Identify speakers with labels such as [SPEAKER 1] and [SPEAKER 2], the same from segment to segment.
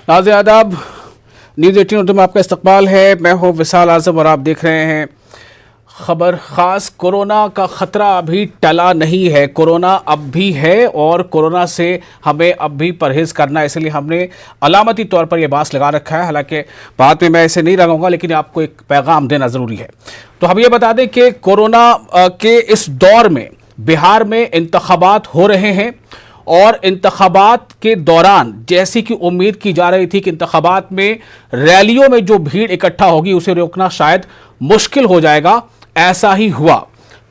[SPEAKER 1] नाज़रीन आदाब, न्यूज़ 18 उर्दू में आपका इस्तकबाल है। मैं हूँ विशाल आज़म और आप देख रहे हैं खबर खास। कोरोना का ख़तरा अभी टला नहीं है, कोरोना अब भी है और कोरोना से हमें अब भी परहेज़ करना है, इसलिए हमने अलामती तौर पर यह बास लगा रखा है। हालांकि बाद में मैं इसे नहीं लगाऊंगा, लेकिन आपको एक पैगाम देना ज़रूरी है। तो हम ये बता दें कि कोरोना के इस दौर में बिहार में इंतखाबात हो रहे हैं और इंतखाबात के दौरान जैसी कि उम्मीद की जा रही थी कि इंतखाबात में रैलियों में जो भीड़ इकट्ठा होगी उसे रोकना शायद मुश्किल हो जाएगा, ऐसा ही हुआ।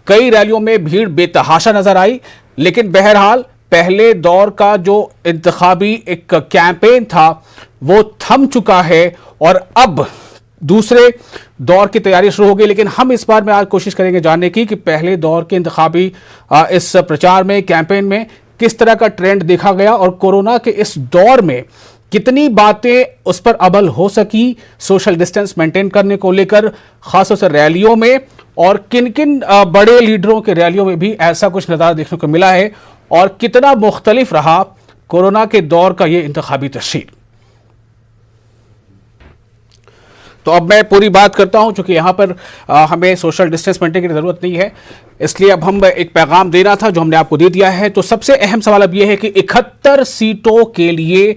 [SPEAKER 1] कई रैलियों में भीड़ बेतहाशा नजर आई, लेकिन बहरहाल पहले दौर का जो इंतखाबी एक कैंपेन था वो थम चुका है और अब दूसरे दौर की तैयारी शुरू हो गई। लेकिन हम इस बार में आज कोशिश करेंगे जानने की कि पहले दौर के इंतखाबी इस प्रचार में, कैंपेन में किस तरह का ट्रेंड देखा गया और कोरोना के इस दौर में कितनी बातें उस पर अमल हो सकी सोशल डिस्टेंस मेंटेन करने को लेकर, खासतौर से रैलियों में, और किन किन बड़े लीडरों के रैलियों में भी ऐसा कुछ नज़ारा देखने को मिला है और कितना मुख्तलिफ रहा कोरोना के दौर का ये इंतखाबी तशरीर। तो अब मैं पूरी बात करता हूं, चूंकि यहां पर हमें सोशल डिस्टेंस मेंटेन की जरूरत नहीं है, इसलिए अब हम एक पैगाम देना था जो हमने आपको दे दिया है। तो सबसे अहम सवाल अब यह है कि 71 सीटों के लिए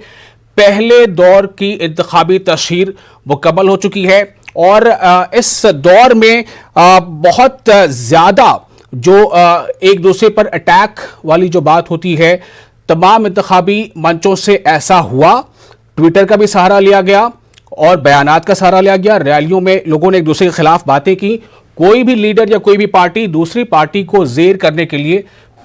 [SPEAKER 1] पहले दौर की इंतखाबी तशहीर मुकम्मल हो चुकी है और इस दौर में बहुत ज्यादा जो एक दूसरे पर अटैक वाली जो बात होती है, तमाम इंतखाबी मंचों से ऐसा हुआ। ट्विटर का भी सहारा लिया गया और बयानात का सहारा लिया गया। रैलियों में लोगों ने एक दूसरे के खिलाफ बातें की। कोई भी लीडर या कोई भी पार्टी दूसरी पार्टी को जेर करने के लिए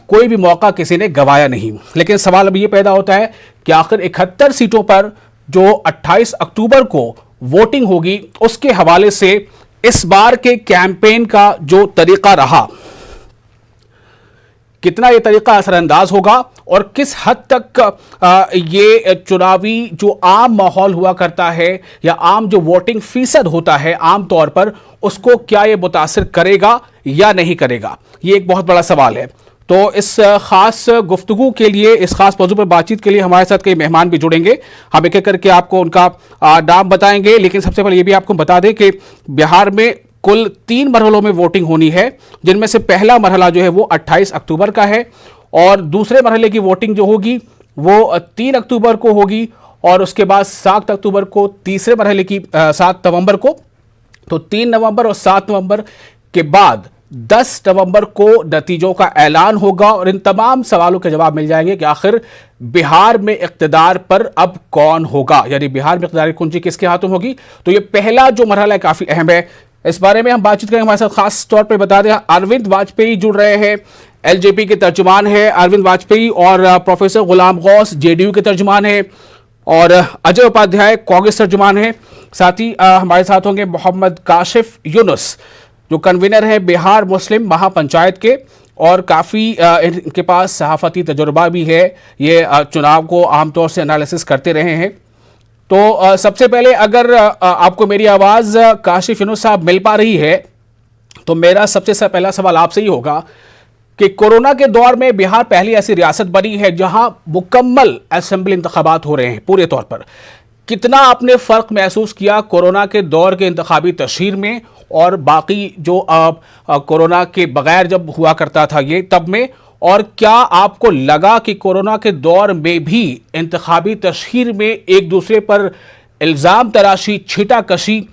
[SPEAKER 1] कोई भी मौका किसी ने गंवाया नहीं। लेकिन सवाल अब यह पैदा होता है कि आखिर 71 सीटों पर जो 28 अक्टूबर को वोटिंग होगी उसके हवाले से इस बार के कैंपेन का जो तरीका रहा, कितना यह तरीका असरअंदाज होगा और किस हद तक ये चुनावी जो आम माहौल हुआ करता है या आम जो वोटिंग फीसद होता है आम तौर पर, उसको क्या ये मुतासिर करेगा या नहीं करेगा, ये एक बहुत बड़ा सवाल है। तो इस खास गुफ्तगू के लिए, इस खास मौजू पर बातचीत के लिए हमारे साथ कई मेहमान भी जुड़ेंगे। हम एक एक करके आपको उनका नाम बताएंगे, लेकिन सबसे पहले ये भी आपको बता दें कि बिहार में कुल 3 मरहलों में वोटिंग होनी है, जिनमें से पहला मरहला जो है वो 28 अक्टूबर का है और दूसरे मरहले की वोटिंग जो होगी वो 3 अक्टूबर को होगी और उसके बाद 7 अक्टूबर को तीसरे मरहले की 7 नवंबर को। तो 3 नवंबर और 7 नवंबर के बाद 10 नवंबर को नतीजों का ऐलान होगा और इन तमाम सवालों के जवाब मिल जाएंगे कि आखिर बिहार में इक़्तिदार पर अब कौन होगा, यानी बिहार में इक़्तिदार की कुंजी किसके हाथों होगी। तो ये पहला जो मरहला है काफी अहम है, इस बारे में हम बातचीत करेंगे। हमारे साथ खास तौर पर बता दें अरविंद वाजपेयी जुड़ रहे हैं, एलजेपी के तर्जुमान है अरविंद वाजपेयी, और प्रोफेसर गुलाम गौस जेडीयू के तर्जुमान है और अजय उपाध्याय कांग्रेस तर्जुमान है। साथ ही हमारे साथ होंगे मोहम्मद काशिफ यूनुस जो कन्वीनर है बिहार मुस्लिम महापंचायत के और काफ़ी इनके पास सहाफ़ती तजुर्बा भी है, ये चुनाव को आमतौर से एनालिसिस करते रहे हैं। तो सबसे पहले अगर आपको मेरी आवाज़ काशिफ यूनुस साहब मिल पा रही है तो मेरा सबसे पहला सवाल आपसे ही होगा कि कोरोना के दौर में बिहार पहली ऐसी रियासत बनी है जहां मुकम्मल असेंबली इंतखाबात हो रहे हैं पूरे तौर पर। कितना आपने फ़र्क महसूस किया कोरोना के दौर के इंतखाबी तशहीर में और बाकी जो कोरोना के बगैर जब हुआ करता था ये तब में, और क्या आपको लगा कि कोरोना के दौर में भी इंतखाबी तशहीर में एक दूसरे पर इल्ज़ाम तराशी, छीटाकशी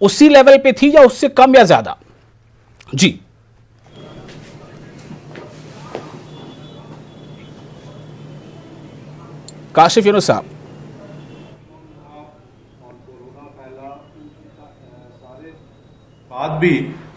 [SPEAKER 1] उसी लेवल पे थी या उससे कम या ज़्यादा? जी काशिफ यूनुस साहब।
[SPEAKER 2] बाद भी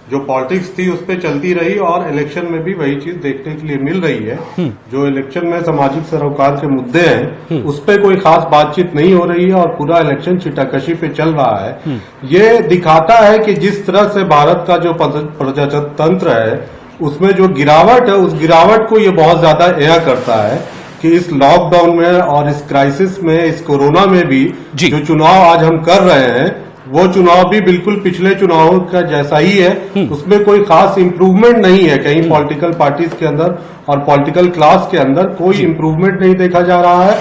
[SPEAKER 2] जो पॉलिटिक्स थी उस पर चलती रही और इलेक्शन में भी वही चीज देखने के लिए मिल रही है। जो इलेक्शन में सामाजिक सरोकार के मुद्दे हैं उस पर कोई खास बातचीत नहीं हो रही है और पूरा इलेक्शन छिटाकशी पे चल रहा है। ये दिखाता है कि जिस तरह से भारत का जो प्रजातंत्र है उसमें जो गिरावट है, उस गिरावट को ये बहुत ज्यादा एयर करता है कि इस लॉकडाउन में और इस क्राइसिस में, इस कोरोना में भी जो चुनाव आज हम कर रहे हैं वो चुनाव भी बिल्कुल पिछले चुनावों का जैसा ही है। उसमें कोई खास इम्प्रूवमेंट नहीं है कहीं पॉलिटिकल पार्टीज के अंदर और पॉलिटिकल क्लास के अंदर कोई इम्प्रूवमेंट नहीं देखा जा रहा है।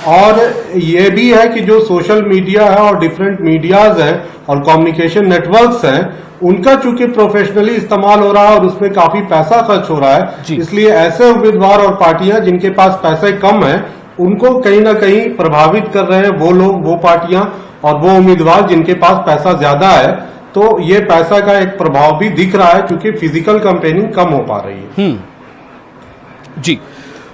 [SPEAKER 2] और ये भी है कि जो सोशल मीडिया है और डिफरेंट मीडियाज हैं और कम्युनिकेशन नेटवर्क्स हैं, उनका चूंकि प्रोफेशनली इस्तेमाल हो रहा है और उसमें काफी पैसा खर्च हो रहा है, इसलिए ऐसे उम्मीदवार और पार्टियां जिनके पास पैसे कम है उनको कहीं ना कहीं प्रभावित कर रहे हैं वो लोग, वो पार्टियां और वो उम्मीदवार जिनके पास पैसा ज्यादा है। तो ये पैसा का एक प्रभाव भी दिख रहा है क्योंकि फिजिकल कैंपेनिंग कम हो पा रही है।
[SPEAKER 1] जी,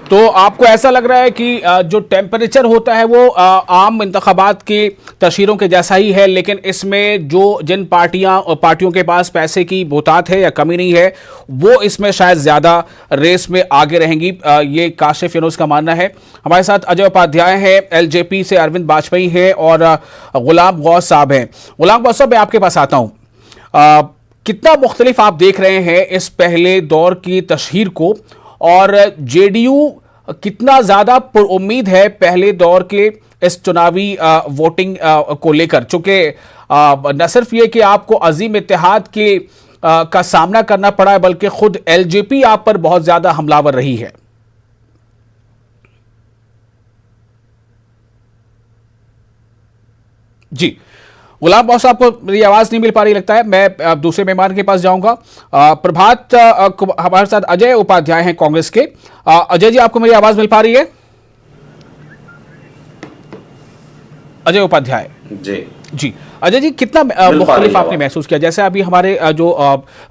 [SPEAKER 1] तो आपको ऐसा लग रहा है कि जो टेम्परेचर होता है वो आम इंतखाबात की तशहीरों के जैसा ही है, लेकिन इसमें जिन पार्टियों के पास पैसे की बहुतात है या कमी नहीं है, वो इसमें शायद ज़्यादा रेस में आगे रहेंगी, ये काशिफ यूनुस का मानना है। हमारे साथ अजय उपाध्याय है, एलजेपी से अरविंद वाजपेयी है और गुलाम गौस साहब हैं। गुलाम गौस साहब, मैं आपके पास आता हूँ। कितना मुख्तलिफ आप देख रहे हैं इस पहले दौर की तशहीर को, और जेडीयू कितना ज्यादा पुरुम्मीद है पहले दौर के इस चुनावी वोटिंग को लेकर, चूंकि न सिर्फ ये कि आपको अजीम इत्तेहाद का सामना करना पड़ा है, बल्कि खुद एलजेपी आप पर बहुत ज्यादा हमलावर रही है। जी गुलाम गौस, आपको मेरी आवाज नहीं मिल पा रही लगता है, मैं दूसरे मेहमान के पास जाऊंगा। प्रभात, हमारे साथ अजय उपाध्याय हैं कांग्रेस के। अजय जी, आपको मेरी आवाज मिल पा रही है? अजय उपाध्याय जी जी अजय जी, कितना मुख्तलिफ आपने महसूस किया? जैसे अभी हमारे जो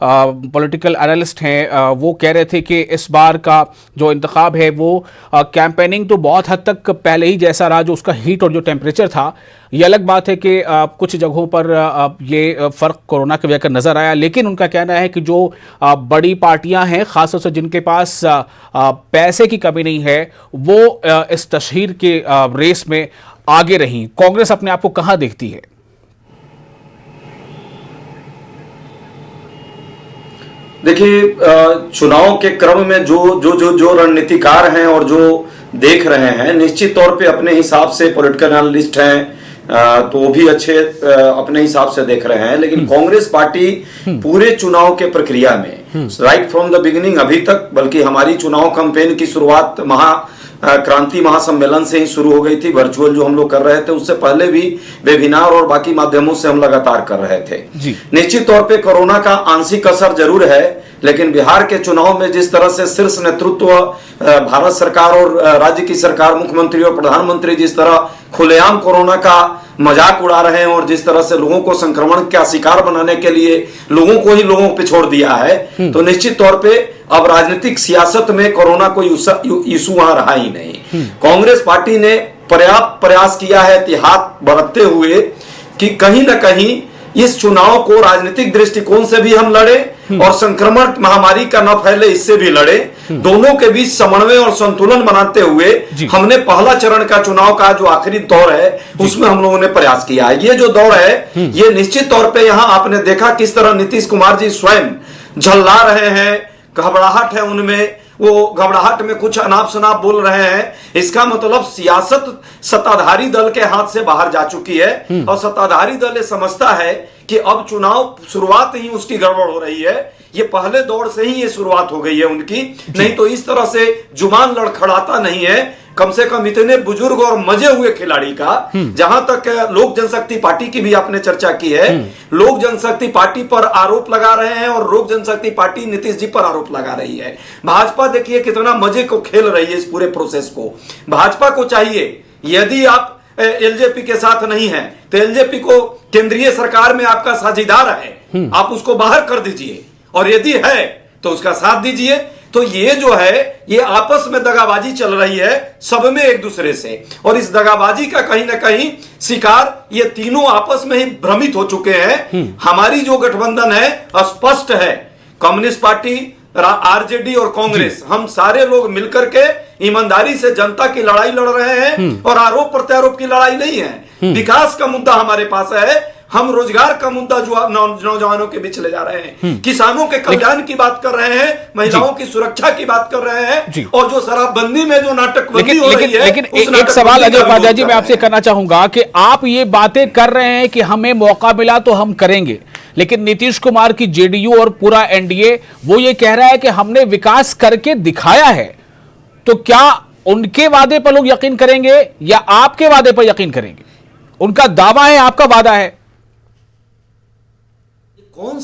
[SPEAKER 1] पॉलिटिकल एनालिस्ट हैं वो कह रहे थे कि इस बार का जो इंतखाब है वो कैंपेनिंग तो बहुत हद तक पहले ही जैसा रहा, जो उसका हीट और जो टेम्परेचर था। ये अलग बात है कि कुछ जगहों पर ये फ़र्क कोरोना की वजह कर नज़र आया, लेकिन उनका कहना है कि जो बड़ी पार्टियां हैं, ख़ासतौर से जिनके पास पैसे की कमी नहीं है, वो इस तशहीर के रेस में आगे रही। कांग्रेस अपने आप को कहाँ देखती है?
[SPEAKER 3] देखिए, चुनाव के क्रम में जो रणनीतिकार हैं और जो देख रहे हैं, निश्चित तौर पे अपने हिसाब से पॉलिटिकल एनालिस्ट हैं तो वो भी अच्छे अपने हिसाब से देख रहे हैं, लेकिन कांग्रेस पार्टी पूरे चुनाव के प्रक्रिया में राइट फ्रॉम द बिगिनिंग अभी तक, बल्कि हमारी चुनाव कैंपेन की शुरुआत क्रांति महासम्मेलन से ही शुरू हो गई थी। वर्चुअल जो हम लोग कर रहे थे, उससे पहले भी वेबिनार और बाकी माध्यमों से हम लगातार कर रहे थे। निश्चित तौर पे कोरोना का आंशिक असर जरूर है, लेकिन बिहार के चुनाव में जिस तरह से शीर्ष नेतृत्व भारत सरकार और राज्य की सरकार, मुख्यमंत्री और प्रधानमंत्री जिस तरह खुलेआम कोरोना का मजाक उड़ा रहे हैं और जिस तरह से लोगों को संक्रमण का शिकार बनाने के लिए लोगों पे छोड़ दिया है, तो निश्चित तौर पे अब राजनीतिक सियासत में कोरोना कोई इशू वहां रहा ही नहीं। कांग्रेस पार्टी ने पर्याप्त प्रयास किया है एहतियात बरतते हुए कि कहीं ना कहीं इस चुनाव को राजनीतिक दृष्टिकोण से भी हम लड़े और संक्रमण महामारी का न फैले इससे भी लड़े। दोनों के बीच समन्वय और संतुलन बनाते हुए हमने पहला चरण का चुनाव का जो आखिरी दौर है उसमें हम लोगों ने प्रयास किया है। ये जो दौर है ये निश्चित तौर पे यहां आपने देखा किस तरह नीतीश कुमार जी स्वयं झल्ला रहे हैं, घबराहट है उनमें, वो घबराहट में कुछ अनाप शनाप बोल रहे हैं। इसका मतलब सियासत सत्ताधारी दल के हाथ से बाहर जा चुकी है और सत्ताधारी दल ये समझता है कि अब चुनाव शुरुआत ही उसकी गड़बड़ हो रही है। ये पहले दौर से ही ये शुरुआत हो गई है उनकी, नहीं तो इस तरह से जुबान लड़खड़ाता नहीं है। कम से कम इतने बुजुर्ग और मजे हुए खिलाड़ी का, जहां तक लोक जनशक्ति पार्टी की भी आपने चर्चा की है, लोक जनशक्ति पार्टी पर आरोप लगा रहे हैं और लोक जनशक्ति पार्टी नीतीश जी पर आरोप लगा रही है। भाजपा देखिए कितना मजे को खेल रही है इस पूरे प्रोसेस को। भाजपा को चाहिए, यदि आप एलजेपी के साथ नहीं है तो एलजेपी को केंद्रीय सरकार में आपका साझेदार है, आप उसको बाहर कर दीजिए, और यदि है तो उसका साथ दीजिए। तो ये जो है ये आपस में दगाबाजी चल रही है सब में एक दूसरे से, और इस दगाबाजी का कहीं ना कहीं शिकार ये तीनों आपस में ही भ्रमित हो चुके हैं। हमारी जो गठबंधन है स्पष्ट है, कम्युनिस्ट पार्टी, आरजेडी और कांग्रेस, हम सारे लोग मिलकर के ईमानदारी से जनता की लड़ाई लड़ रहे हैं और आरोप प्रत्यारोप की लड़ाई नहीं है। विकास का मुद्दा हमारे पास है, हम रोजगार का मुद्दा जो नौजवानों के बीच ले जा रहे हैं, किसानों के कल्याण की बात कर रहे हैं, महिलाओं की सुरक्षा की बात कर रहे हैं, और जो शराबबंदी में जो नाटकबंदी हो रही है।
[SPEAKER 1] लेकिन एक सवाल अजय उपाध्याय जी मैं आपसे करना चाहूंगा कि आप ये बातें कर रहे हैं कि हमें मौका मिला तो हम करेंगे, लेकिन नीतीश कुमार की जेडीयू और पूरा एनडीए वो ये कह रहा है कि हमने विकास करके दिखाया है, तो क्या उनके वादे पर लोग यकीन करेंगे या आपके वादे पर यकीन करेंगे? उनका दावा है, आपका वादा है।
[SPEAKER 3] कौन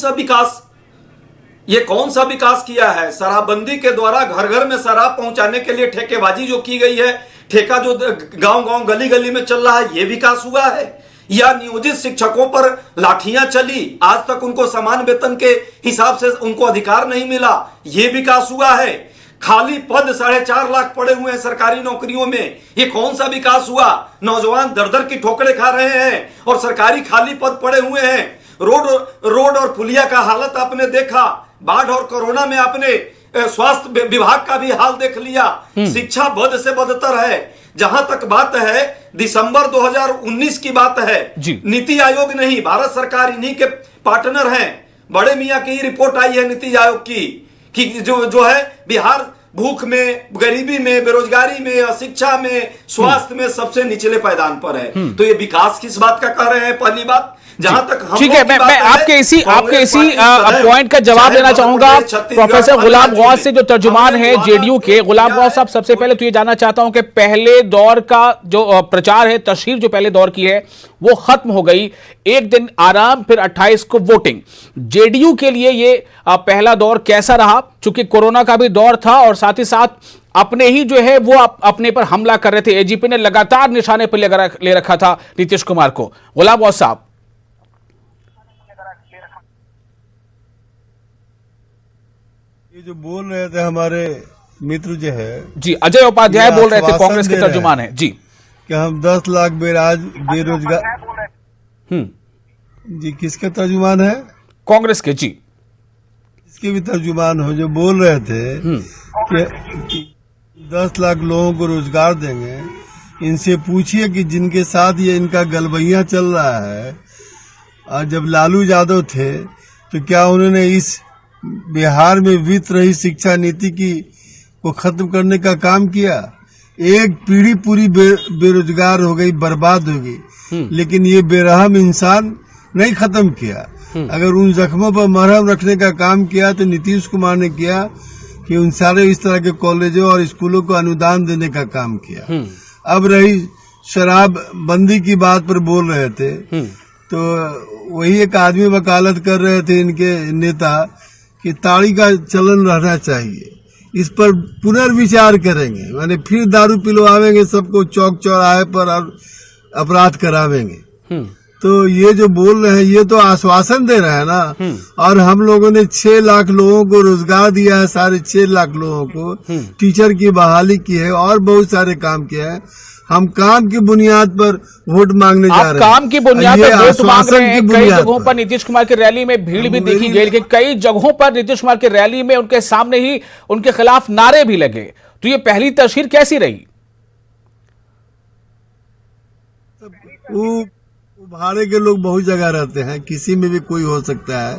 [SPEAKER 3] सा विकास किया है? शराबबंदी के द्वारा घर घर में शराब पहुंचाने के लिए ठेकेबाजी जो की गई है, ठेका जो गांव गांव गली गली में चल रहा है, यह विकास हुआ है? या नियोजित शिक्षकों पर लाठियां चली, आज तक उनको समान वेतन के हिसाब से उनको अधिकार नहीं मिला, यह विकास हुआ है? खाली पद 4.5 लाख पड़े हुए हैं सरकारी नौकरियों में, ये कौन सा विकास हुआ? नौजवान दर दर की ठोकरें खा रहे हैं और सरकारी खाली पद पड़े हुए हैं। रोड और पुलिया का हालत आपने देखा, बाढ़ और कोरोना में आपने स्वास्थ्य विभाग का भी हाल देख लिया। शिक्षा बद से बदतर है। जहां तक बात है दिसंबर 2019 की बात है, नीति आयोग नहीं, भारत सरकार इन्हीं के पार्टनर हैं। बड़े मियां की रिपोर्ट आई है नीति आयोग की कि जो है बिहार भूख में, गरीबी में, बेरोजगारी में, अशिक्षा में, स्वास्थ्य में सबसे निचले पायदान पर है। तो ये विकास किस बात का कह रहे हैं? पहली बात, जहां तक हम
[SPEAKER 1] ठीक है, मैं आपके इसी पॉइंट का जवाब देना चाहूंगा प्रोफेसर गुलाम गौस से, जो तर्जुमान है जेडीयू के। गुलाम गौस साहब, सबसे पहले तो ये जानना चाहता हूं कि पहले दौर का जो प्रचार है, तशहीर जो पहले दौर की है, वो खत्म हो गई, एक दिन आराम, फिर 28 को वोटिंग। जेडीयू के लिए ये पहला दौर कैसा रहा? चूंकि कोरोना का भी दौर था और साथ ही साथ अपने ही जो है वो अपने पर हमला कर रहे थे, एजीपी ने लगातार निशाने पर ले रखा था नीतीश कुमार को। गुलाम गौस साहब,
[SPEAKER 4] ये जो बोल रहे थे हमारे मित्र जो है
[SPEAKER 1] जी, अजय उपाध्याय बोल रहे थे, कांग्रेस के तर्जुमान है जी,
[SPEAKER 4] कि हम 10 लाख बेरोजगार। जी, किसके तर्जुमान है?
[SPEAKER 1] कांग्रेस के जी,
[SPEAKER 4] इसके भी तर्जुमान हो, जो बोल रहे थे कि 10 लाख लोगों को रोजगार देंगे। इनसे पूछिए कि जिनके साथ ये इनका गलबैया चल रहा है, और जब लालू यादव थे तो क्या उन्होंने इस बिहार में वित्त रही शिक्षा नीति को खत्म करने का काम किया? एक पीढ़ी पूरी बेरोजगार हो गई, बर्बाद हो गई, लेकिन ये बेरहम इंसान नहीं खत्म किया। अगर उन जख्मों पर मरहम रखने का काम किया तो नीतीश कुमार ने किया कि उन सारे इस तरह के कॉलेजों और स्कूलों को अनुदान देने का काम किया। अब रही शराब बंदी की बात पर बोल रहे थे, तो वही एक आदमी वकालत कर रहे थे इनके नेता कि ताड़ी का चलन रहना चाहिए, इस पर पुनर्विचार करेंगे, माने फिर दारू पिलवाएंगे सबको चौक चौराहे पर और अपराध करावेंगे। तो ये जो बोल रहे हैं ये तो आश्वासन दे रहे हैं ना। और हम लोगों ने 6 लाख लोगों को रोजगार दिया है, 6.5 लाख लोगों को टीचर की बहाली की है और बहुत सारे काम किए हैं। हम काम की बुनियाद पर वोट मांगने जा रहे हैं।
[SPEAKER 1] काम की बुनियाद पर वोट मांग रहे हैं। कई जगहों पर नीतीश कुमार की रैली में भीड़ भी देखी गई, लेकिन कई जगहों पर नीतीश कुमार की रैली में उनके सामने ही उनके खिलाफ नारे भी लगे। तो ये पहली तस्वीर कैसी रही?
[SPEAKER 4] भाड़े के लोग बहुत जगह रहते हैं, किसी में भी कोई हो सकता है।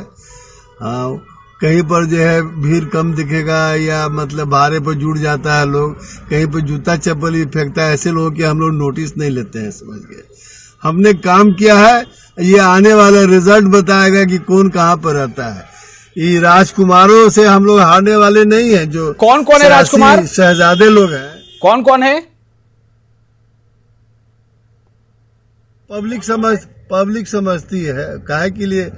[SPEAKER 4] हाँ, कहीं पर जो है भीड़ कम दिखेगा या मतलब भाड़े पर जुड़ जाता है लोग, कहीं पर जूता चप्पल भी फेंकता है। ऐसे लोगों के हम लोग नोटिस नहीं लेते हैं, समझ गए। हमने काम किया है, ये आने वाला रिजल्ट बताएगा कि कौन कहाँ पर रहता है। ये राजकुमारों से हम लोग हारने वाले नहीं है। जो
[SPEAKER 1] कौन कौन है राजकुमार?
[SPEAKER 4] शहजादे लोग हैं।
[SPEAKER 1] कौन कौन है?
[SPEAKER 4] पब्लिक समझती है। काहे के लिए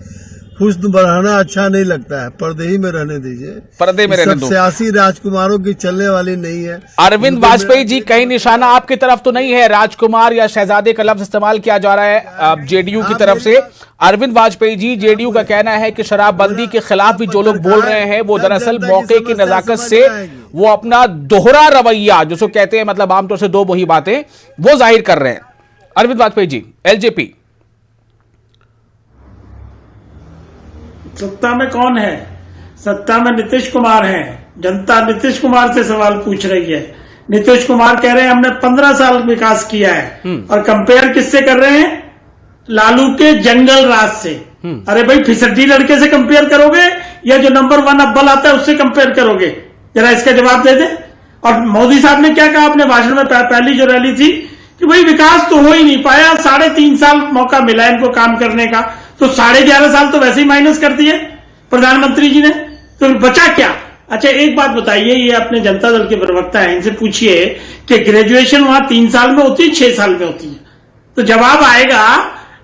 [SPEAKER 4] हुस्न बढ़ाना अच्छा नहीं लगता है, पर्दे ही में रहने दीजिए,
[SPEAKER 1] पर्दे में रहने दो।
[SPEAKER 4] सियासी राजकुमारों की चलने वाली नहीं है।
[SPEAKER 1] अरविंद वाजपेयी जी, कहीं निशाना आपकी तरफ तो नहीं है? राजकुमार या शहजादे का लफ्ज इस्तेमाल किया जा रहा है जेडीयू की तरफ से। अरविंद वाजपेयी जी, जेडीयू का कहना है कि शराबबंदी के खिलाफ भी जो लोग बोल रहे हैं वो दरअसल मौके की नजाकत से वो अपना दोहरा रवैया, जिसको कहते हैं मतलब आमतौर से दो वही बातें, वो जाहिर कर रहे हैं। अरविंद वाजपेयी जी, एलजेपी।
[SPEAKER 5] सत्ता में कौन है? सत्ता में नीतीश कुमार है। जनता नीतीश कुमार से सवाल पूछ रही है। नीतीश कुमार कह रहे हैं हमने 15 साल विकास किया है, और कंपेयर किससे कर रहे हैं? लालू के जंगल राज से। अरे भाई, फिसड्डी लड़के से कंपेयर करोगे या जो नंबर 1 अव्वल आता है उससे कंपेयर करोगे? जरा इसका जवाब दे दे। और मोदी साहब ने क्या कहा अपने भाषण में, पहली जो रैली थी, कि भाई विकास तो हो ही नहीं पाया, 3.5 साल मौका मिला इनको काम करने का, तो 11.5 साल तो वैसे ही माइनस कर दिए प्रधानमंत्री जी ने, तो बचा क्या? अच्छा एक बात बताइए, ये अपने जनता दल के प्रवक्ता हैं, इनसे पूछिए कि ग्रेजुएशन वहां 3 साल में होती है 6 साल में होती है? तो जवाब आएगा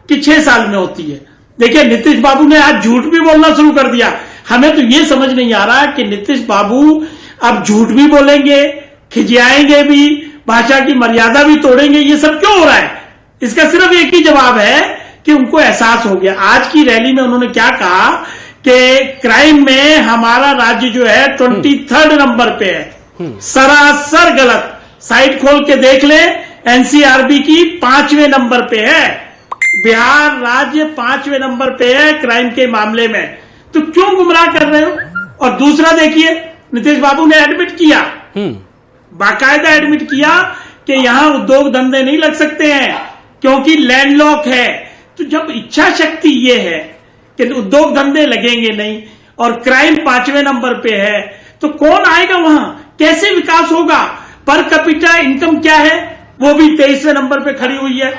[SPEAKER 5] कि 6 साल में होती है। देखिए नीतीश बाबू ने आज झूठ भी बोलना शुरू कर दिया। हमें तो ये समझ नहीं आ रहा कि नीतीश बाबू अब झूठ भी बोलेंगे, खिजियाएंगे भी, भाषा की मर्यादा भी तोड़ेंगे, ये सब क्यों हो रहा है? इसका सिर्फ एक ही जवाब है कि उनको एहसास हो गया। आज की रैली में उन्होंने क्या कहा कि क्राइम में हमारा राज्य जो है 23rd नंबर पे है। सरासर गलत। साइट खोल के देख ले, एनसीआरबी की 5वें नंबर पे है। बिहार राज्य 5वें नंबर पे है क्राइम के मामले में। तो क्यों गुमराह कर रहे हो? और दूसरा देखिए, नीतीश बाबू ने एडमिट किया, बाकायदा एडमिट किया कि यहां उद्योग धंधे नहीं लग सकते हैं क्योंकि लैंडलॉक है। तो जब इच्छा शक्ति ये है कि उद्योग धंधे लगेंगे नहीं और क्राइम 5वें नंबर पे है, तो कौन आएगा वहां? कैसे विकास होगा? पर कैपिटा इनकम क्या है? वो भी 23वें नंबर पे खड़ी हुई है।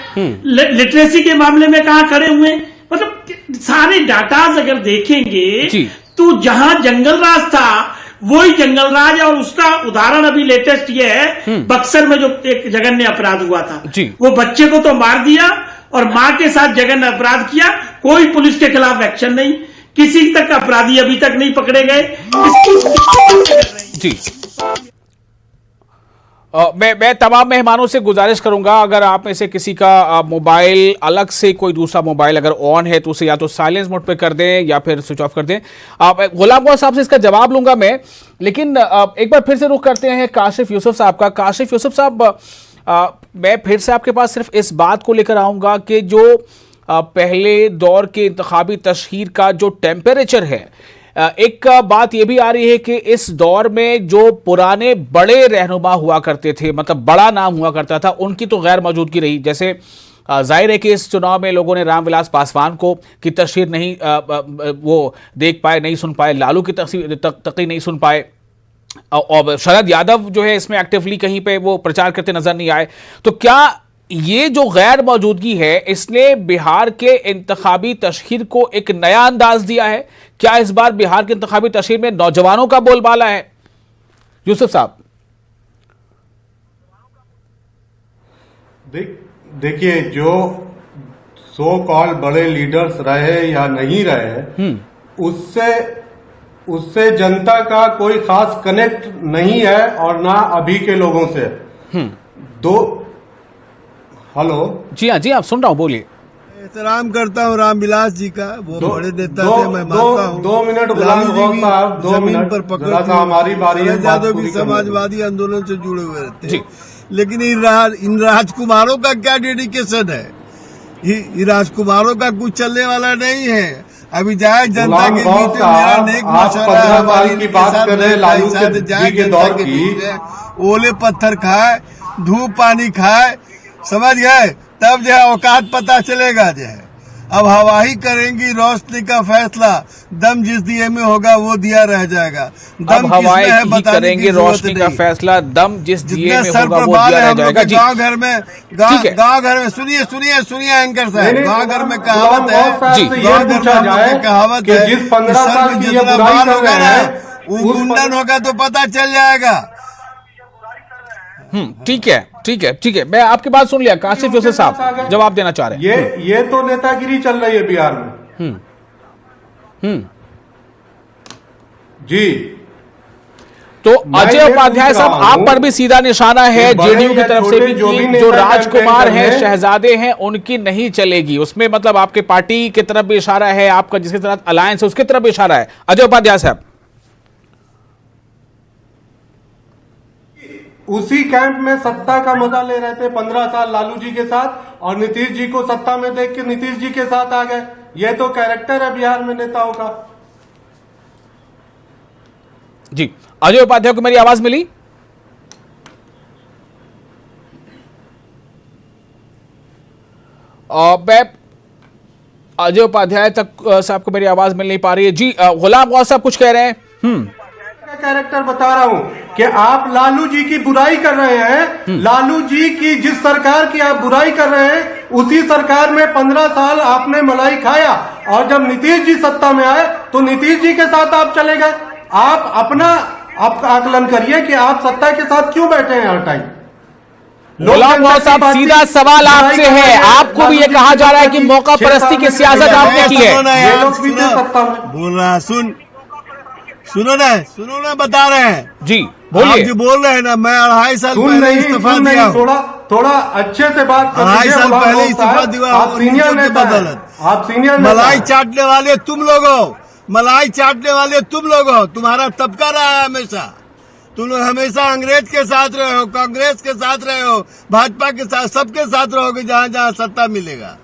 [SPEAKER 5] लिटरेसी के मामले में कहां खड़े हुए? मतलब सारे डाटाज अगर देखेंगे तो जहां जंगल राज था वही जंगल राज, और उसका उदाहरण अभी लेटेस्ट ये है बक्सर में जो एक जघन्य अपराध हुआ था, वो बच्चे को तो मार दिया और मां के साथ जघन्य अपराध किया, कोई पुलिस के खिलाफ एक्शन नहीं, किसी तक अपराधी अभी तक नहीं पकड़े गए।
[SPEAKER 1] जी मैं तमाम मेहमानों से गुजारिश करूंगा, अगर आप में से किसी का मोबाइल अलग से कोई दूसरा मोबाइल अगर ऑन है तो उसे या तो साइलेंस मोड पे कर दें या फिर स्विच ऑफ कर दें। गुलाम गौस साहब से इसका जवाब लूंगा मैं, लेकिन एक बार फिर से रुख करते हैं काशिफ यूसुफ साहब का। काशिफ यूसुफ साहब, मैं फिर से आपके पास सिर्फ इस बात को लेकर आऊंगा कि जो पहले दौर के इंतखाबी तशहीर का जो टेम्परेचर है, एक बात यह भी आ रही है कि इस दौर में जो पुराने बड़े रहनुमा हुआ करते थे, मतलब बड़ा नाम हुआ करता था, उनकी तो गैर मौजूदगी रही। जैसे जाहिर है कि इस चुनाव में लोगों ने रामविलास पासवान को की तशहीर नहीं वो देख पाए, नहीं सुन पाए, लालू की तकरीर नहीं सुन पाए, और शरद यादव जो है इसमें एक्टिवली कहीं पे वो प्रचार करते नजर नहीं आए। तो क्या ये जो गैर मौजूदगी है इसने बिहार के इंतखाबी तशहीर को एक नया अंदाज दिया है? क्या इस बार बिहार के इंतखाबी तशहीर में नौजवानों का बोलबाला है? यूसुफ साहब
[SPEAKER 2] देखिए, जो सो कॉल बड़े लीडर्स रहे या नहीं रहे, उससे जनता का कोई खास कनेक्ट नहीं है और ना अभी के लोगों से। हेलो
[SPEAKER 1] जी हाँ, सुन रहा हूँ, बोलिए।
[SPEAKER 4] एहतराम करता हूँ रामविलास जी का, वो बड़े नेता थे, मैं मानता हूँ।
[SPEAKER 2] 2 मिनट गुलाम गौस साहब, 2 मिनट
[SPEAKER 4] पर पकड़,
[SPEAKER 2] हमारी बारी है।
[SPEAKER 4] यादव भी समाजवादी आंदोलन से जुड़े हुए रहते हैं, लेकिन इन राजकुमारों का क्या डेडिकेशन है? ये राजकुमारों का कुछ चलने वाला नहीं है। अभी जाए जनता के बीच, मेरा नेक मशवरा है, हमारी की बात करें लालू के दौर की, ओले पत्थर खाए, धूप पानी खाए, समझ गए, तब जो है औकात पता चलेगा। जो है अब हवाही करेंगी रोशनी का फैसला, दम जिस दिए में होगा वो दिया रह जाएगा।
[SPEAKER 1] दम हवाई ही करेंगे रोशनी का फैसला, दम जिस दिए में होगा वो दिया रह जाएगा।
[SPEAKER 4] गाँव घर में सुनिए एंकर साहब, गाँव घर में कहावत है, कहावत है, जिस 15 साल की जितना बाल होगा ना वो गुंडन होगा तो पता चल जाएगा।
[SPEAKER 1] ठीक है, मैं आपकी बात सुन लिया। काशिफ यूसुफ साहब जवाब देना चाह रहे हैं।
[SPEAKER 2] ये तो नेतागिरी चल रही है बिहार में। जी
[SPEAKER 1] तो अजय उपाध्याय साहब, आप पर भी सीधा निशाना है जेडीयू की तरफ से भी कि जो राजकुमार हैं, शहजादे हैं, उनकी नहीं चलेगी। उसमें मतलब आपके पार्टी की तरफ भी इशारा है, आपका जिसके तरफ अलायंस है उसकी तरफ भी इशारा है। अजय उपाध्याय साहब
[SPEAKER 2] उसी कैंप में सत्ता का मजा ले रहे थे 15 साल लालू जी के साथ, और नीतीश जी को सत्ता में देख के नीतीश जी के साथ आ गए। ये तो कैरेक्टर है बिहार में नेताओं का।
[SPEAKER 1] जी, अजय उपाध्याय को मेरी आवाज मिली? मैं अजय उपाध्याय तक साहब को मेरी आवाज मिल नहीं पा रही है। जी, गुलाम गौस साहब कुछ कह रहे हैं।
[SPEAKER 2] कैरेक्टर बता रहा हूं कि आप लालू जी की बुराई कर रहे हैं। लालू जी की जिस सरकार की आप बुराई कर रहे हैं, उसी सरकार में 15 साल आपने मलाई खाया, और जब नीतीश जी सत्ता में आए तो नीतीश जी के साथ आप चले गए। आप अपना आप आकलन करिए कि आप सत्ता के साथ क्यों बैठे हैं हर टाइम।
[SPEAKER 1] गुलाम गौस साहब, सीधा सवाल आपसे है, आपको भी ये कहा जा रहा है कि मौका परस्ती की सियासत आपने की है।
[SPEAKER 2] ये लोग भी थे सत्ता में।
[SPEAKER 4] बोल रहा है, सुनो ना, बता रहे हैं
[SPEAKER 1] जी
[SPEAKER 4] आप
[SPEAKER 1] बोलिए।
[SPEAKER 4] जो बोल रहे हैं ना, मैं 2.5 साल
[SPEAKER 2] सुन
[SPEAKER 4] पहले
[SPEAKER 2] नहीं,
[SPEAKER 4] इस्तीफा
[SPEAKER 2] सुन
[SPEAKER 4] दिया
[SPEAKER 2] नहीं, थोड़ा अच्छे से बात कर
[SPEAKER 4] 2.5
[SPEAKER 2] लीजिए।
[SPEAKER 4] साल
[SPEAKER 2] गुलाम
[SPEAKER 4] पहले
[SPEAKER 2] गौस
[SPEAKER 4] इस्तीफा
[SPEAKER 2] साहब,
[SPEAKER 4] दिया,
[SPEAKER 2] आप सीनियर
[SPEAKER 4] उनकी
[SPEAKER 2] नेता हैं।
[SPEAKER 4] बदौलत।
[SPEAKER 2] आप सीनियर नेता
[SPEAKER 4] मलाई
[SPEAKER 2] हैं।
[SPEAKER 4] चाटने वाले तुम लोग हो, मलाई चाटने वाले तुम लोग हो। तुम्हारा तबका रहा है हमेशा, तुम लोग हमेशा अंग्रेज के साथ रहे हो, कांग्रेस के साथ रहे हो, भाजपा के साथ, सबके साथ रहोगे जहां जहां सत्ता मिलेगा।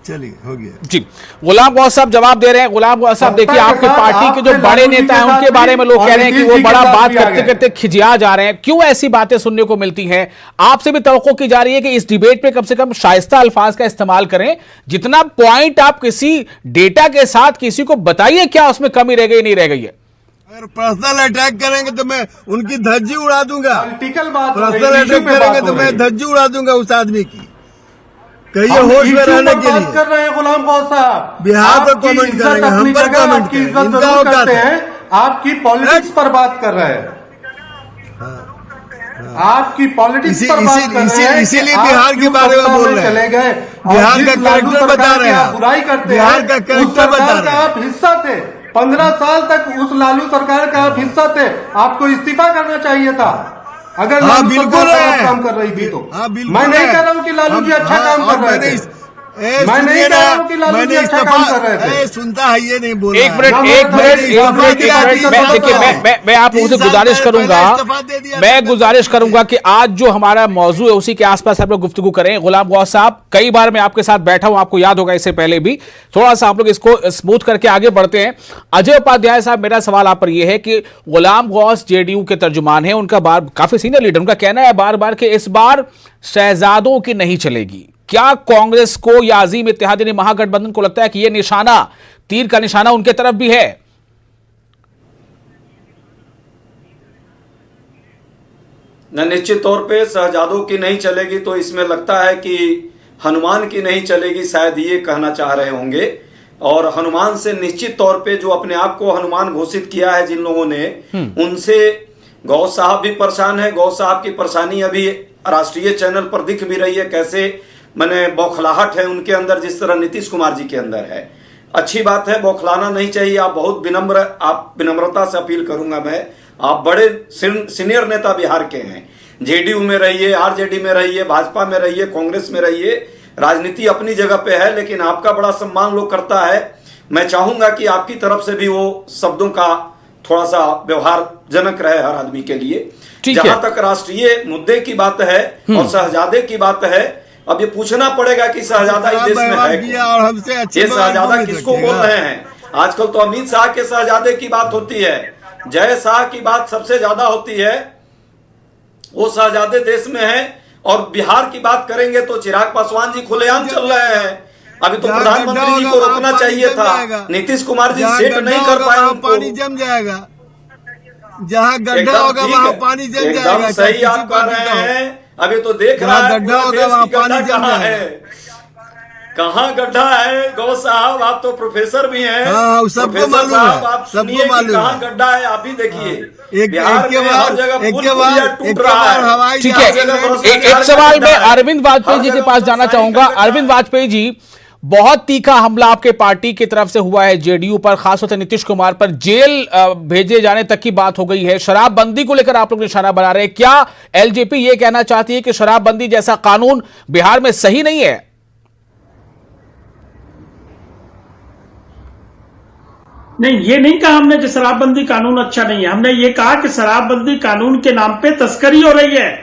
[SPEAKER 4] चलिए, हो गया
[SPEAKER 1] जी, गुलाम गौस साहब जवाब दे रहे हैं। गुलाम गौस साहब, देखिए आपके पार्टी के जो बड़े नेता हैं उनके बारे में लोग कह रहे हैं कि वो बड़ा बात करते करते खिजिया जा रहे हैं। क्यों ऐसी बातें सुनने को मिलती हैं? आपसे भी तवक्को की जा रही है कि इस डिबेट पे कम से कम शाइस्ता अल्फाज का इस्तेमाल करें। जितना पॉइंट आप किसी डेटा के साथ किसी को बताइए, क्या उसमें कमी रह गई नहीं रह गई है।
[SPEAKER 4] अगर पर्सनल अटैक करेंगे तो मैं उनकी धज्जी उड़ा दूंगा।
[SPEAKER 2] पॉलिटिकल बात हो रही है,
[SPEAKER 4] पर्सनल
[SPEAKER 2] issue
[SPEAKER 4] अटैक
[SPEAKER 2] पे
[SPEAKER 4] करेंगे
[SPEAKER 2] बात
[SPEAKER 4] तो
[SPEAKER 2] हो
[SPEAKER 4] मैं
[SPEAKER 2] रही है।
[SPEAKER 4] धज्जी उड़ा दूंगा उस आदमी की। कहिए
[SPEAKER 2] हम
[SPEAKER 4] होश में
[SPEAKER 2] issue
[SPEAKER 4] रहने
[SPEAKER 2] पर
[SPEAKER 4] के
[SPEAKER 2] बात
[SPEAKER 4] लिए।
[SPEAKER 2] कर रहे हैं गुलाम गौस साहब।
[SPEAKER 4] बिहार पर
[SPEAKER 2] आपकी
[SPEAKER 4] कमेंट
[SPEAKER 2] इज्जत
[SPEAKER 4] करेंगे, हम
[SPEAKER 2] अपनी
[SPEAKER 4] पर
[SPEAKER 2] जगह,
[SPEAKER 4] कमेंट
[SPEAKER 2] आपकी
[SPEAKER 4] करेंगे।
[SPEAKER 2] इज्जत
[SPEAKER 4] इनका
[SPEAKER 2] जरूर
[SPEAKER 4] औकात
[SPEAKER 2] करते
[SPEAKER 4] है।
[SPEAKER 2] हैं। आपकी पॉलिटिक्स पर बात कर रहे हैं। आपकी पॉलिटिक्स पर बात कर रहे हैं।
[SPEAKER 4] इसीलिए बिहार के बारे में बोल रहे हैं।
[SPEAKER 2] चले गए।
[SPEAKER 4] बिहार का कैरेक्टर बता रहे हैं।
[SPEAKER 2] बुराई करते हैं।
[SPEAKER 4] बिहार का
[SPEAKER 2] उस
[SPEAKER 4] कैरेक्टर बता
[SPEAKER 2] सरकार का
[SPEAKER 4] रहे हैं।
[SPEAKER 2] आप हिस्सा थे। 15 साल तक उस लालू सरकार का आप हिस्सा थे। आपको इस्तीफा करना चाहिए था अगर
[SPEAKER 4] हाँ,
[SPEAKER 2] लालू
[SPEAKER 4] बिल्कुल
[SPEAKER 2] सरकार
[SPEAKER 4] है।
[SPEAKER 2] खराब काम कर रही थी तो।
[SPEAKER 4] हाँ, बिल्कुल
[SPEAKER 2] मैं नहीं
[SPEAKER 4] है।
[SPEAKER 2] कह रहा हूँ कि लालू जी अच्छा काम कर रहे थे। मैं नहीं
[SPEAKER 4] सुनिए
[SPEAKER 2] कह रहा
[SPEAKER 4] ना,
[SPEAKER 2] हूँ कि लालू जी
[SPEAKER 4] मैंने
[SPEAKER 2] अच्छा काम कर रहे थे।
[SPEAKER 4] सुनता है, ये नहीं बोल
[SPEAKER 1] एक मिनट मैं आप लोगों से गुजारिश करूंगा, मैं गुजारिश करूंगा कि आज जो हमारा मौजू है उसी के आसपास हम लोग गुफ्तगू करें। गुलाम गौस साहब, कई बार मैं आपके साथ बैठा हूं, आपको याद होगा इससे पहले भी। थोड़ा सा आप लोग इसको स्मूथ करके आगे बढ़ते हैं। अजय उपाध्याय साहब, मेरा सवाल आप पर यह है कि गुलाम गौस जेडीयू के तर्जुमान है, उनका काफी सीनियर लीडर, उनका कहना है बार बार कि इस बार शहजादों की नहीं चलेगी। क्या कांग्रेस को या अजीम इत्तेहाद यानी महागठबंधन को लगता है कि यह निशाना, तीर का निशाना उनके तरफ भी है?
[SPEAKER 3] निश्चित तौर पे शहजादों की नहीं चलेगी, तो इसमें लगता है कि हनुमान की नहीं चलेगी, शायद ये कहना चाह रहे होंगे। और हनुमान से निश्चित तौर पे जो अपने आप को हनुमान घोषित किया है जिन लोगों ने, उनसे गौस साहब भी परेशान है। गौस साहब की परेशानी अभी राष्ट्रीय चैनल पर दिख भी रही है, कैसे मैंने बौखलाहट है उनके अंदर, जिस तरह नीतीश कुमार जी के अंदर है। अच्छी बात है, बौखलाना नहीं चाहिए। आप बहुत विनम्र, आप विनम्रता से अपील करूंगा मैं, आप बड़े सीनियर नेता बिहार के हैं। जेडीयू में रहिए, आरजेडी में रहिए, भाजपा में रहिए, कांग्रेस में रहिए, राजनीति अपनी जगह पे है, लेकिन आपका बड़ा सम्मान लोग करता है। मैं चाहूंगा कि आपकी तरफ से भी वो शब्दों का थोड़ा सा व्यवहार जनक रहे हर आदमी के लिए। जहां तक राष्ट्रीय मुद्दे की बात है और शहजादे की बात है, अब ये पूछना पड़ेगा कि शहजादा इस देश में है कौन? ये शहजादा किसको बोल रहे हैं? आजकल तो अमित शाह के शहजादे की बात होती है, जय शाह की बात सबसे ज्यादा होती है, वो शहजादे देश में है। और बिहार की बात करेंगे तो चिराग पासवान जी खुलेआम चल रहे हैं। अभी तो प्रधानमंत्री जी को रोकना चाहिए था, नीतीश कुमार जी सेट नहीं कर पाए उनको।
[SPEAKER 4] पानी जम जाएगा, जहाँ गड्ढा होगा वहाँ पानी जम जाएगा।
[SPEAKER 3] एकदम सही आप कह रहे हैं। अभी तो देख रहा है
[SPEAKER 4] गड्ढा होगा वहाँ पानी जम
[SPEAKER 3] कहाँ
[SPEAKER 4] जाएगा।
[SPEAKER 3] है, कहाँ गड्ढा है। गौ साहब, आप तो प्रोफेसर भी हैं।
[SPEAKER 4] हाँ, सबको
[SPEAKER 3] प्रोफेसर
[SPEAKER 4] मालूम
[SPEAKER 3] साहब,
[SPEAKER 4] है,
[SPEAKER 3] आप
[SPEAKER 4] सबको
[SPEAKER 3] सुनिए कि
[SPEAKER 4] मालूम
[SPEAKER 3] कहाँ
[SPEAKER 4] है।
[SPEAKER 3] गड्ढा है, आप ही देखिए।
[SPEAKER 4] एक
[SPEAKER 3] बिहार में हर जगह पुल पुलिया टूट रहा है।
[SPEAKER 4] हवाई
[SPEAKER 1] ठीक है, एक सवाल मैं अरविंद वाजपेयी जी के पास जाना चाहूंगा। अरविंद वाजपेयी जी, बहुत तीखा हमला आपके पार्टी की तरफ से हुआ है जेडीयू पर, खासतौर से नीतीश कुमार पर, जेल भेजे जाने तक की बात हो गई है। शराबबंदी को लेकर आप लोग निशाना बना रहे हैं। क्या एलजेपी ये कहना चाहती है कि शराबबंदी जैसा कानून बिहार में सही नहीं है?
[SPEAKER 5] नहीं, ये नहीं कहा हमने कि शराबबंदी कानून अच्छा नहीं है। हमने ये कहा कि शराबबंदी कानून के नाम पे तस्करी हो रही है,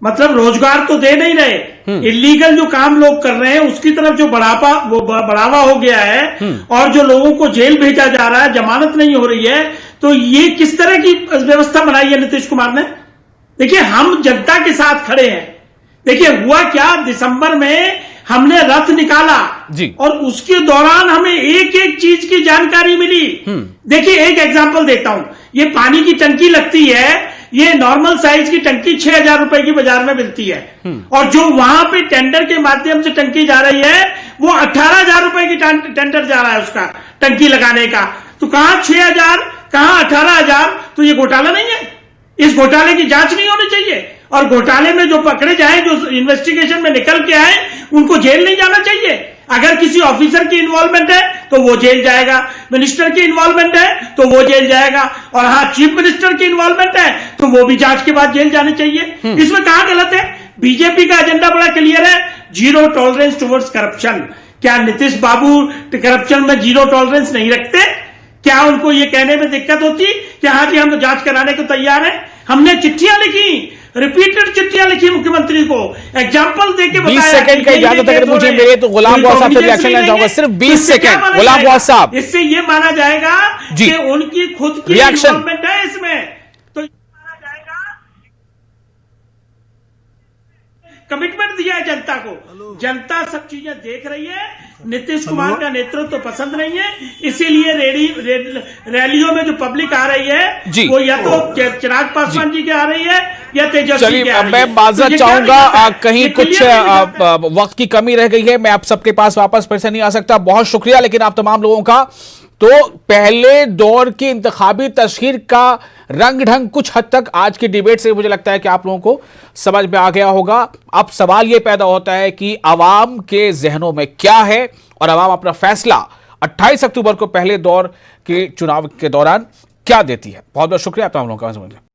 [SPEAKER 5] मतलब रोजगार तो दे नहीं रहे। इलीगल जो काम लोग कर रहे हैं उसकी तरफ जो बढ़ावा हो गया है और जो लोगों को जेल भेजा जा रहा है, जमानत नहीं हो रही है, तो ये किस तरह की व्यवस्था बनाई है नीतीश कुमार ने? देखिए, हम जनता के साथ खड़े हैं। देखिए, हुआ क्या, दिसंबर में हमने रथ निकाला
[SPEAKER 1] जी, और
[SPEAKER 5] उसके दौरान हमें एक एक चीज की जानकारी मिली। देखिए, एक एग्जांपल देता हूं। ये पानी की टंकी लगती है, ये नॉर्मल साइज की टंकी 6,000 रुपए की बाजार में मिलती है, और जो वहां पे टेंडर के माध्यम से टंकी जा रही है वो 18,000 रुपए की टेंडर जा रहा है उसका, टंकी लगाने का। तो कहां 6,000, कहां 18,000? तो ये घोटाला नहीं है? इस घोटाले की जांच नहीं होनी चाहिए? और घोटाले में जो पकड़े जाए, जो इन्वेस्टिगेशन में निकल के आए, उनको जेल नहीं जाना चाहिए? अगर किसी ऑफिसर की इन्वॉल्वमेंट है तो वो जेल जाएगा, मिनिस्टर की इन्वॉल्वमेंट है तो वो जेल जाएगा, और हाँ, चीफ मिनिस्टर की इन्वॉल्वमेंट है तो वो भी जांच के बाद जेल जाने चाहिए। इसमें कहां गलत है? बीजेपी का एजेंडा बड़ा क्लियर है, जीरो टॉलरेंस टुवर्ड्स करप्शन। क्या नीतीश बाबू करप्शन में जीरो टॉलरेंस नहीं रखते? क्या उनको ये कहने में दिक्कत होती कि हाँ जी हम तो जांच कराने को तैयार हैं? हमने चिट्ठियां लिखी, रिपीटेड चिट्ठियां लिखी मुख्यमंत्री को, एग्जाम्पल देके
[SPEAKER 1] 20 सेकंड का इजाजत अगर मुझे मिले तो गुलाम गौहर साहब से रिएक्शन लेना चाहूंगा, सिर्फ 20 सेकंड। गुलाम गौहर साहब,
[SPEAKER 5] इससे ये माना जाएगा
[SPEAKER 1] जी,
[SPEAKER 5] कि उनकी खुद की
[SPEAKER 1] रिएक्शन
[SPEAKER 5] इन्वॉल्वमेंट है इसमें, तो ये माना जाएगा कमिटमेंट दिया है जनता को। जनता सब चीजें देख रही है, नीतीश कुमार का नेतृत्व तो पसंद नहीं है, इसीलिए रैलियों में जो पब्लिक आ रही है वो या तो चिराग पासवान जी की आ रही है या तेजस्वी।
[SPEAKER 1] चलिए, अब मैं माजरत चाहूंगा, कहीं कुछ वक्त की कमी रह गई है, मैं आप सबके पास वापस फिर से नहीं आ सकता। बहुत शुक्रिया लेकिन आप तमाम लोगों का। तो पहले दौर की इंतखाबी तशहीर का रंग ढंग कुछ हद तक आज की डिबेट से मुझे लगता है कि आप लोगों को समझ में आ गया होगा। अब सवाल यह पैदा होता है कि आवाम के जहनों में क्या है और आवाम अपना फैसला 28 अक्टूबर को पहले दौर के चुनाव के दौरान क्या देती है। बहुत बहुत शुक्रिया आप तमाम लोगों का।